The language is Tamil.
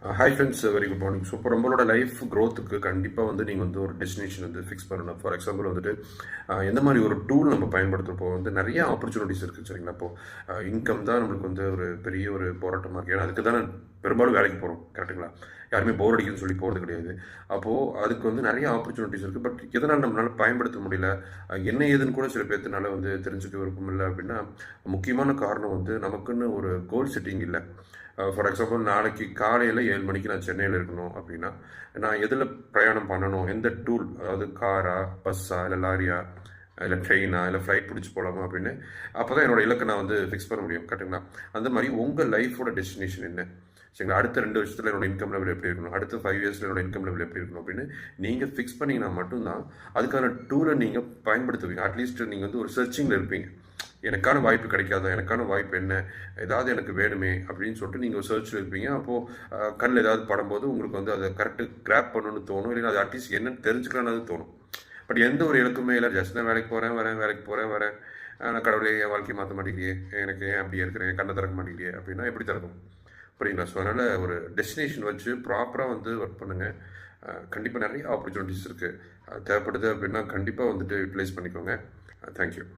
Hi friends, very good morning. So இப்போ நம்மளோட லைஃப் க்ரோத்துக்கு கண்டிப்பாக வந்து நீங்கள் வந்து ஒரு டெஸ்டினேஷன் வந்து ஃபிக்ஸ் பண்ணணும். ஃபார் எக்ஸாம்பிள் வந்துட்டு எந்த மாதிரி ஒரு டூல் நம்ம பயன்படுத்துகிறப்போ வந்து நிறைய ஆப்பர்ச்சுனிட்டிஸ் இருக்குது சரிங்களா. இப்போது இன்கம் தான் நம்மளுக்கு வந்து ஒரு பெரிய ஒரு போராட்டமாக இருக்குது. ஏன்னா அதுக்கு தானே பெரும்பாலும் வேலைக்கு போகிறோம், கரெக்டுங்களா? யாருமே போர் அடிக்குதுன்னு சொல்லி போகிறது கிடையாது. அப்போது அதுக்கு வந்து நிறைய ஆப்பர்ச்சுனிட்டிஸ் இருக்குது. பட் எதனால் நம்மளால் பயன்படுத்த முடியல, என்ன ஏதுன்னு கூட சில பேர்த்துனால வந்து தெரிஞ்சுக்க விருப்பம் இல்லை அப்படின்னா, முக்கியமான காரணம் வந்து நமக்குன்னு ஒரு கோல் செட்டிங் இல்லை. ஃபார் எக்ஸாம்பிள், நாளைக்கு காலையில் 7 மணிக்கு நான் சென்னையில் இருக்கணும் அப்படின்னா, நான் எதில் பிரயாணம் பண்ணணும், எந்த டூல், அதாவது காரா, பஸ்ஸா, இல்லை லாரியா, இல்லை ட்ரெயினா, இல்லை ஃப்ளைட் பிடிச்சி போகலாமா அப்படின்னு அப்போ தான் என்னோடய இலக்கை நான் வந்து ஃபிக்ஸ் பண்ண முடியும், கரெக்டுங்களா? அந்த மாதிரி உங்கள் லைஃபோட டெஸ்டினேஷன் என்ன சரிங்களா? அடுத்த 2 வருஷத்தில் என்னோட இன்கம் லெவல் எப்படி இருக்கணும், அடுத்த 5 இயர்ஸில் என்னோட இன்கம் லெவல் எப்படி இருக்கணும் அப்படின்னு நீங்கள் ஃபிக்ஸ் பண்ணிங்கன்னா மட்டும்தான் அதுக்கான டூலை நீங்கள் பயன்படுத்துவீங்க. அட்லீஸ்ட் நீங்கள் வந்து ஒரு சர்ச்சிங்கில் இருப்பீங்க. எனக்கான வாய்ப்பு கிடைக்காதா, எனக்கான வாய்ப்பு என்ன, ஏதாவது எனக்கு வேணுமே அப்படின்னு சொல்லிட்டு நீங்கள் சர்ச்சில் இருப்பீங்க. அப்போது கண்ணில் ஏதாவது படும்போது உங்களுக்கு வந்து அதை கரெக்டு கிராப் பண்ணணும்னு தோணும், இல்லைன்னா அது அட்லீஸ்ட் என்னன்னு தெரிஞ்சுக்கலான்னு தோணும். பட் எந்த ஒரு இலக்குமே இல்லை, ஜஸ்ட் நான் வேலைக்கு போகிறேன் வரேன், வேலைக்கு போகிறேன் வரேன், நான் கடவுளே என் வாழ்க்கையை மாற்ற மாட்டேங்கிறியே, எனக்கு ஏன் அப்படி இருக்கிறேன், கண்ணை திறக்க மாட்டேங்கிறியே அப்படின்னா எப்படி திறக்கும், புரியுங்களா? ஸோ அதனால் ஒரு டெஸ்டினேஷன் வச்சு ப்ராப்பராக வந்து ஒர்க் பண்ணுங்கள். கண்டிப்பாக நிறைய ஆப்பர்ச்சுனிட்டிஸ் இருக்குது. தேவைப்படுது அப்படின்னா கண்டிப்பாக வந்துட்டு யூட்டிலைஸ் பண்ணிக்கோங்க. தேங்க்யூ.